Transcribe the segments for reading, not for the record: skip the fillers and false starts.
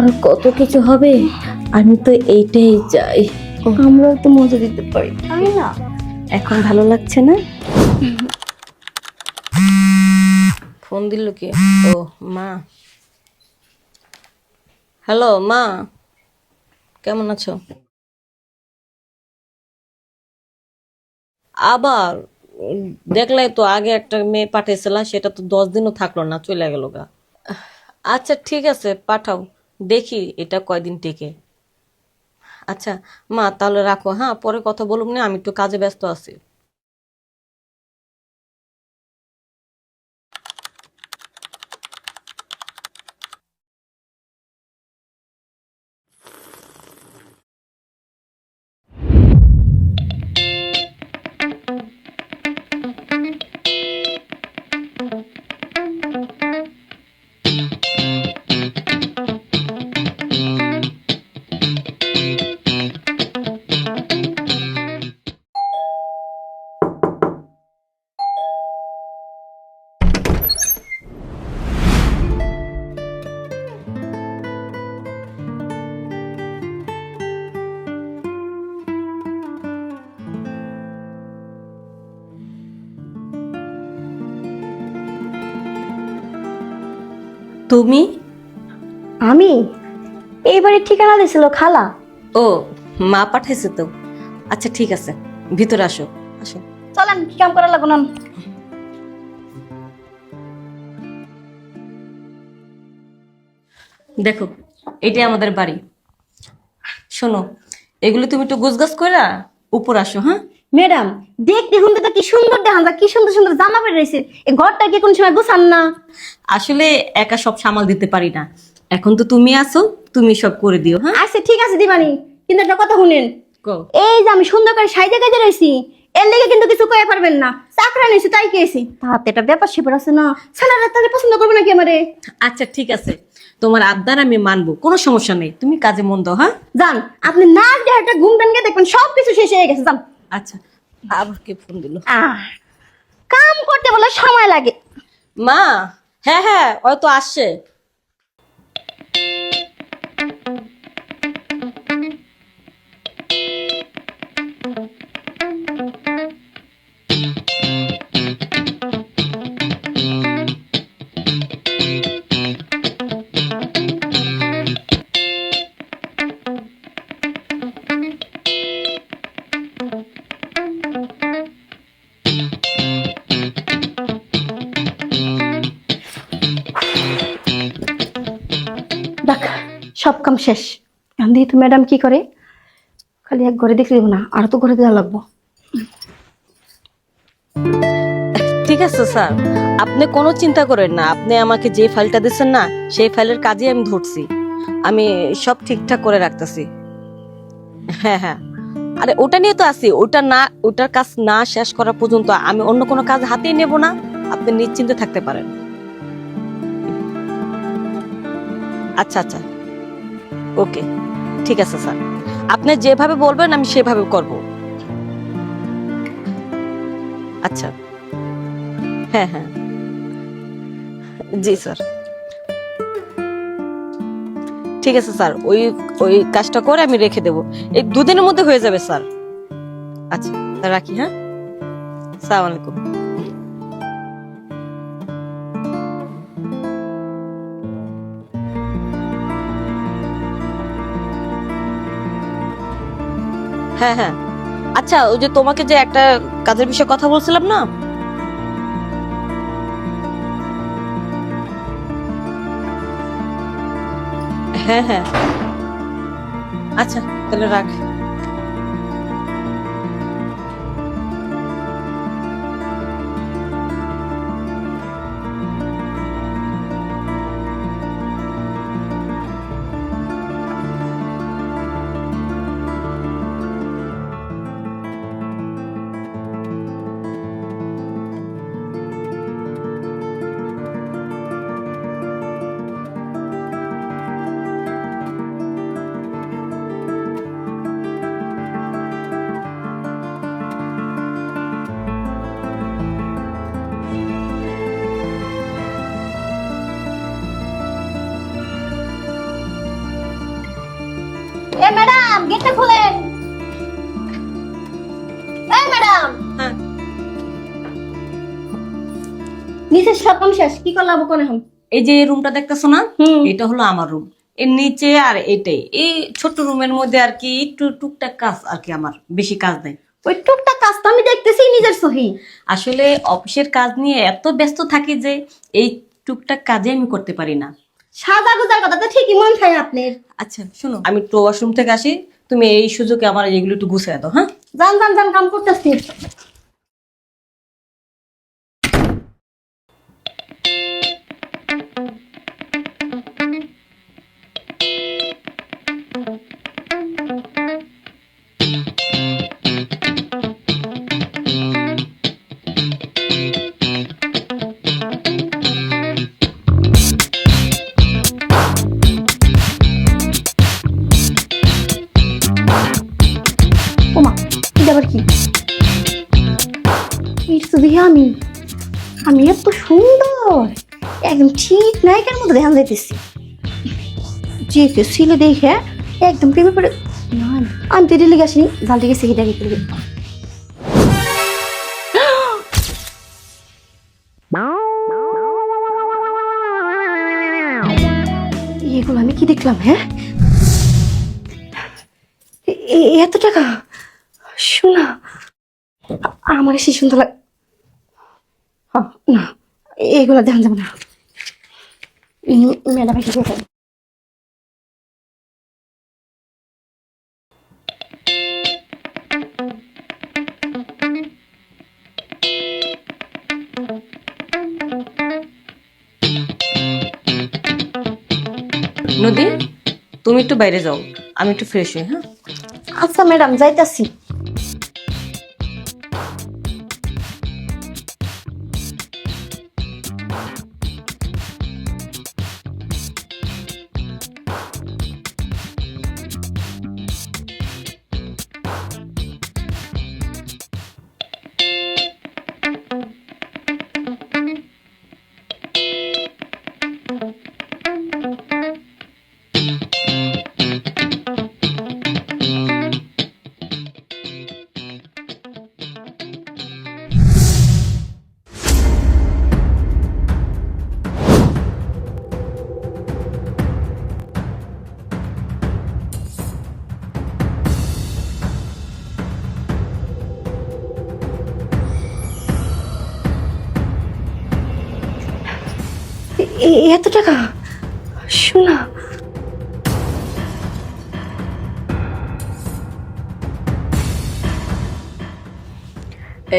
আর কত কিছু হবে, আমি তো এইটাই চাই। আমরা তো মজা দিতে পারি, তাই না? এখন ভালো লাগছে না? ফোন দিল কে? ও মা। হ্যালো মা, কেমন আছো? আবার দেখলে তো আগে একটা মেয়ে পাঠিয়েছিলাম, সেটা তো 10 দিনও থাকলো না, চলে গেল গা। আচ্ছা ঠিক আছে, পাঠাও, দেখি এটা কয়দিন টেকে। আচ্ছা মা, তাহলে রাখো, হ্যাঁ, পরে কথা বলুন না, আমি একটু কাজে ব্যস্ত আছি। তুমি? আমি এইবারে ঠিকানা দিছিল খালা। ও, মা পাঠাইছে তো। আচ্ছা ঠিক আছে, ভিতরে আসো, আসো। চলেন, কি কাম করা লাগো না। দেখো, এটাই আমাদের বাড়ি। শোনো, এগুলো তুমি একটু গোছগাছ কইরা উপর আসো, হ্যাঁ? ম্যাডাম, দেখতে শুনতে তো কি সুন্দর দেখান যায়, কি সুন্দর সুন্দর জামা পরে রয়েছে। এই ঘরটা কি কোন সময় গোছান না? আসলে একা সব সামাল দিতে পারি না, এখন তো তুমি আছো, তুমি সব করে দিও, হ্যাঁ? আচ্ছা ঠিক আছে দিবানি, কিন্তু একটা কথা শুনেন। কও। এই যে আমি সুন্দর করে সাইজে কাজে রয়েছি, এর লেগে কিন্তু কিছু কয়ে পারবেন না। চাকরা নিয়েছি তাই কেছি, তাতে একটা ব্যাপার সেপার আছে না। ছেলেরা তাহলে পছন্দ করবে নাকি আমারে? আচ্ছা ঠিক আছে, তোমার আবদার আমি মানবো, কোনো সমস্যা নেই, তুমি কাজে মন দাও, হ্যাঁ? যান, আপনি না দিয়ে একটা ঘুম দেন গিয়ে দেখবেন সব কিছু শেষ হয়ে গেছে। যান। আচ্ছা, আবার কে ফোন দিল? কাম করতে বলে সময় লাগে। মা, হ্যাঁ হ্যাঁ, হয়তো আসছে। দেখ, সব কাম শেষ। এখন দেখি তো ম্যাডাম কি করে। খালি এক ঘরে দেখলে দেবো না, আর তো ঘরে দেওয়া লাগবো। ঠিক আছে স্যার, আপনি কোনো চিন্তা করেন না, আপনি আমাকে যে ফাইলটা দিচ্ছেন না, সেই ফাইলের কাজই আমি ধরছি, আমি সব ঠিকঠাক করে রাখতেছি। হ্যাঁ হ্যাঁ, আরে ওটা নিয়ে তো আছি, ওটা না, ওটার কাজ না শেষ করা পর্যন্ত আমি অন্য কোনো কাজ হাতেই নেব না, আপনি নিশ্চিন্তে থাকতে পারেন। আচ্ছা আচ্ছা, ওকে, ঠিক আছে স্যার, আপনি যেভাবে বলবেন আমি সেভাবে করব। আচ্ছা, হ্যাঁ হ্যাঁ, জি স্যার, ঠিক আছে স্যার, ওই ওই কাজটা করে আমি রেখে দেব, এই 2 দিনের মধ্যে হয়ে যাবে স্যার। আচ্ছা, তা রাখি, হ্যাঁ, আসসালামু আলাইকুম। হ্যাঁ হ্যাঁ, আচ্ছা, ওই যে তোমাকে যে একটা কাজের বিষয়ে কথা বলছিলাম না, হ্যাঁ হ্যাঁ, আচ্ছা তাহলে রাখ। গেটটা খোলেন। এই ম্যাডাম, হ্যাঁ, নিচের সব কাম শেষ, কি করলাম কোন এখন? এই যে রুমটা দেখতেছো না, হুম। এটা হলো আমার রুম। এর নিচে আর এটাই, এই ছোট্ট রুমের মধ্যে আর কি একটু টুকটাক কাজ আর কি, আমার বেশি কাজ নেই। ওই টুকটাক কাজ তো আমি দেখতেছি নিজের সহি। আসলে অফিসের কাজ নিয়ে এত ব্যস্ত থাকি যে এই টুকটাক কাজে আমি করতে পারি না। সাদা গুজার কথা তো ঠিকই মন খায় আপনার। আচ্ছা শোনো, আমি একটু ওয়াশরুম থেকে আসি, তুমি এই সুযোগে আমার এগুলো একটু গুছিয়ে দাও। হ্যাঁ, যান যান যান, কাম করতেছি। ওমা, এটা আবার কি? এটা তো দেখি আমি, আমি এত সুন্দর, একদম ঠিক নায়িকার মতো ধ্যান যাইতেছি। যে কেউ ছিলে দেখে একদম প্রেমে পড়ে। না না, আমি তো এটা লেগে আসিনি, জালটা গেছে এটা রেখে দেবে। এগুলো আমি কি দেখলাম? হ্যাঁ, এত টাকা শোনা, আমার এসে সুন্দর না, এগুলো দেখান যাবে না। ম্যাডাম এসে দেখেন। নদী, তুমি একটু বাইরে যাও, আমি একটু ফ্রেশ হই। হ্যাঁ, আচ্ছা ম্যাডাম, যাইতাছি। এত টাকা শোনা,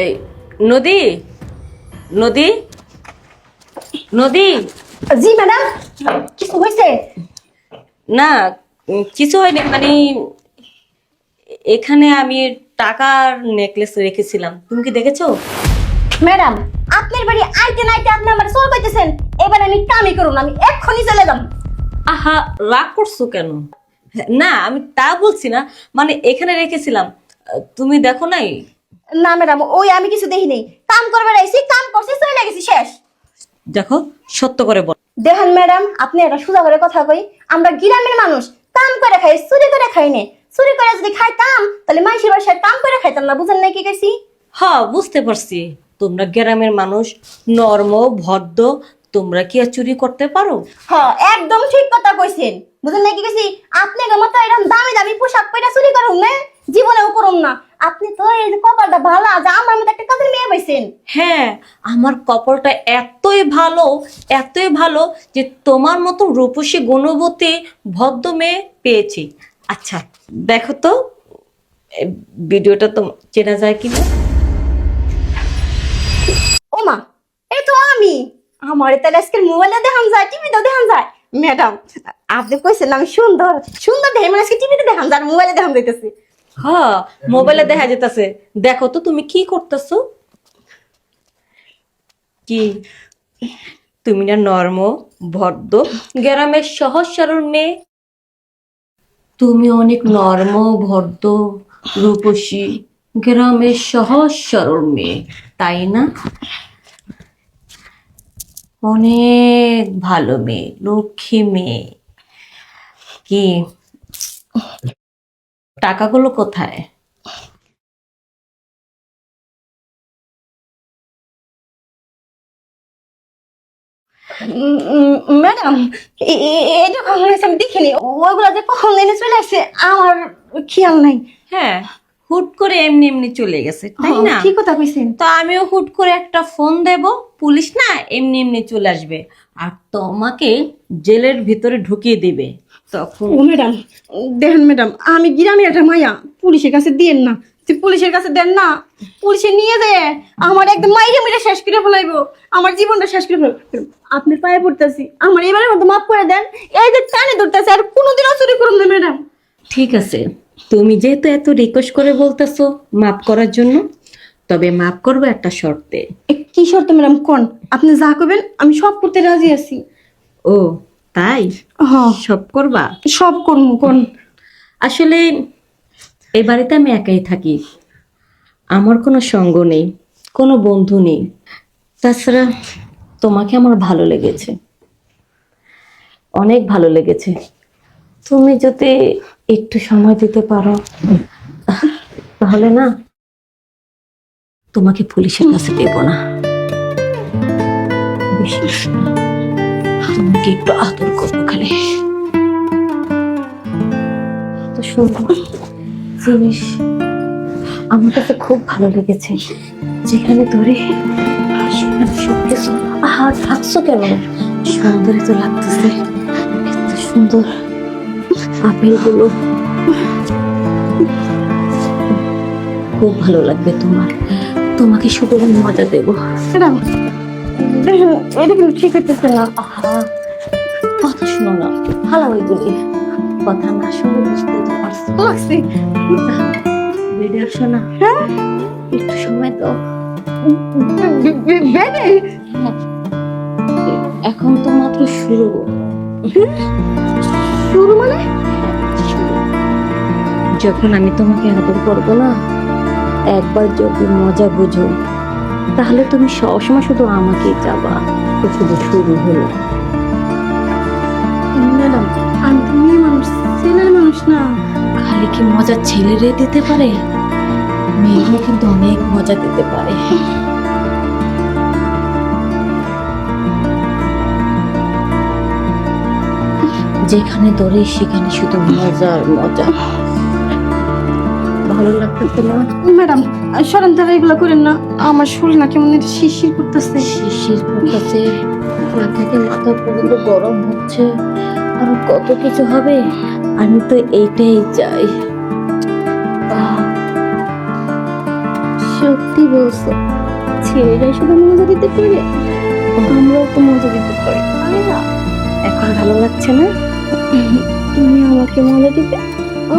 এই নদী, নদী, নদী। জি ম্যাডাম, কিছু হয়েছে? না, কিছু হয়নি, মানে এখানে আমি টাকার নেকলেস রেখেছিলাম, তুমি কি দেখেছো? ম্যাডাম, আপনার বাড়ি আইতে নাইতে আপনি আমার চোর পাইতেছেন। এবার আমি কামই করুন, আমি এক্ষুনি চলে যাম। আহা, রাগ করছো কেন? না, আমি তা বলছি না, মানে এখানে রেখেছিলাম, তুমি দেখো নাই? না ম্যাডাম, ওই আমি কিছু দেখি নেই, কাম করবে আইছি, কাম করছি, চলে গেছি, শেষ। দেখো, সত্য করে বল। দেখেন ম্যাডাম, আপনি একটা সোজা করে কথা কই, আমরা গ্রামের মানুষ, কাম করে খাই, চুরি করে খাই না। চুরি করে যদি খাইতাম তাহলে মানুষের বাসায় কাম করে খাইতাম না, বুঝেন নাই কি কইছি? হ্যাঁ, বুঝতে পারছি, তোমরা গ্রামের মানুষ, নর্ম ভদ্র, তোমরা কি আর চুরি করতে পারো? হ্যাঁ, একদম ঠিক কথা কইছেন, বুঝেন নাই কি কইছি? আপনি মতো এরকম দামি দামি পোশাক পরে চুরি করুন না, জীবনেও করুন না। আপনি তো এই যে কপালটা ভালো যে আমার মতো একটা কাজের মেয়ে পাইছেন। হ্যাঁ, আমার কপালটা এতই ভালো, এতই ভালো যে তোমার মতো রূপসী গুণবতী ভদ্র মেয়ে পেয়েছি। আচ্ছা, দেখো তো এ, ভিডিওটা তো চেনা যায় কিনা। ওমা, এই তো আমি, আমার তাহলে আজকের মোবাইলে দেখান যায়, টিভিতেও দেখান যায়। ম্যাডাম, আপনি কইছেন না আমি সুন্দর, সুন্দর দেখে মানে আজকে টিভিতে দেখান যায়, মোবাইলে দেখান যাইতেছে। হ্যাঁ, মোবাইলে দেখা যেতেছে, দেখো তো তুমি কি করতেছো। কি, তুমি না নর্ম ভদ্র গ্রামের সহজ সরল মেয়ে? তুমি অনেক নর্ম ভদ্র রূপসী গ্রামের সহজ সরল মেয়ে, তাই না? অনেক ভালো মেয়ে, লক্ষ্মী মেয়ে। কি টাকাগুলো কোথায়? ম্যাডাম, এটা কখন হয়েছে আমি দেখিনি। ওইগুলা যে কখন এনে চলে আসছে আমার খেয়াল নাই। হ্যাঁ, হুট করে এমনি এমনি চলে গেছে, তাই না? ঠিক কথা কইছেন। তো আমিও হুট করে একটা ফোন দেব, পুলিশ না এমনি এমনি চলে আসবে আর তোমাকে জেলের ভিতরে ঢুকিয়ে দিবে। তখন ও ম্যাডাম, দেখেন ম্যাডাম, আমি গ্রামে একটা মায়া, পুলিশের কাছে দিয়েন না। যে পুলিশের কাছে দেন না, পুলিশে নিয়ে যায় আমার একদম মাইরে মেরে শেষ করে ফেলাইবো, আমার জীবনটা শেষ করে ফেলাইবো। আপনার পায়ে পড়তেছি, আমার এবারের মতো মাফ করে দেন। এই যে টানে ধরতেছে, আর কোনোদিনও চুরি করুন না ম্যাডাম। ঠিক আছে, তুমি যেহেতু এত রিকোয়েস্ট করে বলতেছো মাফ করার জন্য, তবে মাফ করবো একটা শর্তে। কি শর্ত ম্যাডাম কোন? আপনি যা করবেন আমি সব করতে রাজি আছি। ও তাই? হ্যাঁ, সব করবা? সব করবো কোন। আসলে এই বাড়িতে আমি একাই থাকি, আমার কোনো সঙ্গ নেই, কোনো বন্ধু নেই। তাছাড়া তোমাকে আমার ভালো লেগেছে, অনেক ভালো লেগেছে। তুমি যদি একটু সময় দিতে পারো তাহলে না তোমাকে পুলিশের কাছে দেব না। বেশি তোমাকে একটু আদর করবো খালি। তো সুন্দর জিনিস আমার কাছে খুব ভালো লেগেছে, যেখানে ধরে সবকিছু। আহা, থাকছো কেন? সুন্দরই তো লাগতেছে, এত সুন্দর আপেলগুলো। খুব ভালো লাগবে তোমার, তোমাকে শুধু আমি মজা দেবো। ম্যাডাম, দেখেন এটা কিন্তু ঠিক হইতেছে না। আহা, কথা শোনো না, ভালো ওইগুলি কথা না শুনে বুঝতে তো পারছো। লাগছে। বেডে আসো না, হ্যাঁ, একটু সময় দাও। বেডে এখন তো মাত্র শুরু। শুরু মানে? যখন আমি তোমাকে আদর করবো না, একবার যদি মজা বুঝো, তাহলে তুমি সবসময় শুধু আমাকেই চাবা। তো শুধু শুরু হলো। ম্যাডাম, আমি তো মেয়ে মানুষ, ছেলের মানুষ না। খালি কি মজা ছেলেরে দিতে পারে? মেয়েও কিন্তু অনেক মজা দিতে পারে। যেখানে ধরে সেখানে শুধু মজা আর মজা। ভালো লাগতেছে না? ম্যাডাম, সরেন তারা এগুলো করেন না, আমার শরীর না কেমন একটা শিরশির করতেছে। শিশির করতেছে, পা থেকে মাথা পর্যন্ত গরম হচ্ছে, আর কত কিছু হবে। আমি তো এইটাই চাই। সত্যি বলছো, ছেলেরাই শুধু মজা দিতে পারে, আমরাও তো মজা দিতে পারি, তাই না? এখন ভালো লাগছে না? তুমি আমাকে মজা দিবে,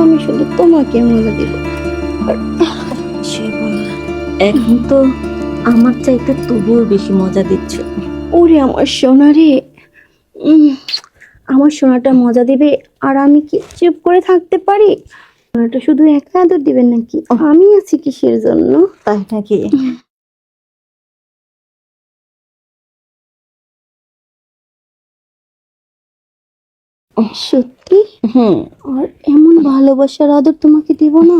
আমি শুধু তোমাকে মজা দিব। সে বলে, এখন তো আমার চাইতে তবুও বেশি মজা দিচ্ছ। ওরে আমার সোনা রে, আমার সোনাটা মজা দিবে আর আমি কি চুপ করে থাকতে পারি? সোনাটা শুধু একা আদর দিবেন নাকি? আমি আছি কিসের জন্য? তাই নাকি? সত্যি? হুম। আর এমন ভালোবাসার আদর তোমাকে দিব না?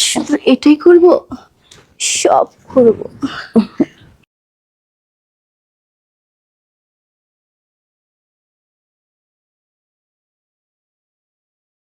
শুধু এটাই করব, সব করব।